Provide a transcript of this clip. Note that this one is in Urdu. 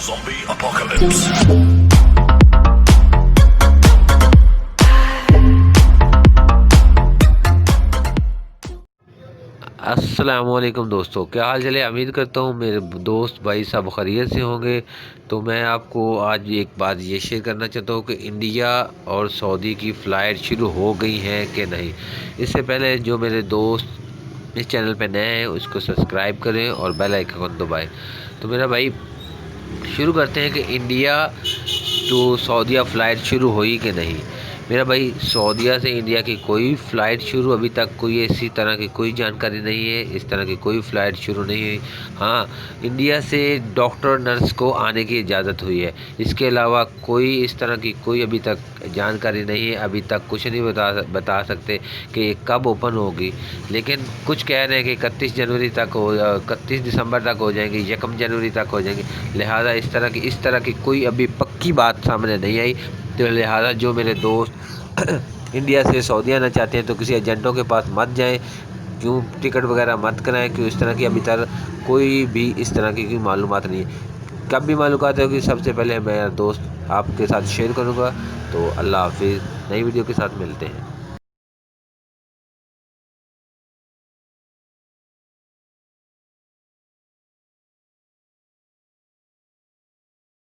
Zombie apocalypse. السلام علیکم دوستو، کیا حال چلے؟ امید کرتا ہوں میرے دوست بھائی سب خیریت سے ہوں گے۔ تو میں آپ کو آج ایک بات یہ شیئر کرنا چاہتا ہوں کہ انڈیا اور سعودی کی فلائٹ شروع ہو گئی ہیں کہ نہیں۔ اس سے پہلے جو میرے دوست اس چینل پہ نئے ہیں اس کو سبسکرائب کریں اور بیل آئیکن دبائیں۔ تو میرا بھائی شروع کرتے ہیں کہ انڈیا ٹو سعودیہ فلائٹ شروع ہوئی کہ نہیں۔ میرا بھائی سعودیہ سے انڈیا کی کوئی فلائٹ شروع ابھی تک کوئی ایسی طرح کی کوئی جانکاری نہیں ہے، اس طرح کی کوئی فلائٹ شروع نہیں ہوئی۔ ہاں، انڈیا سے ڈاکٹر نرس کو آنے کی اجازت ہوئی ہے، اس کے علاوہ کوئی اس طرح کی کوئی ابھی تک جانکاری نہیں ہے۔ ابھی تک کچھ نہیں بتا سکتے کہ یہ کب اوپن ہوگی، لیکن کچھ کہہ رہے ہیں کہ 31 جنوری تک ہو، 31 دسمبر تک ہو جائیں گی، 1 جنوری تک ہو جائیں گی۔ لہٰذا اس طرح کی کوئی ابھی پکی بات سامنے نہیں آئی۔ تو لہٰذا جو میرے دوست انڈیا سے سعودیہ آنا چاہتے ہیں تو کسی ایجنٹوں کے پاس مت جائیں، کیوں ٹکٹ وغیرہ مت کرائیں، کیوں اس طرح کی ابھی تک کوئی بھی اس طرح کی کوئی معلومات نہیں ہے۔ کب بھی معلومات ہوگی سب سے پہلے میرا دوست آپ کے ساتھ شیئر کروں گا۔ تو اللہ حافظ، نئی ویڈیو کے ساتھ ملتے ہیں۔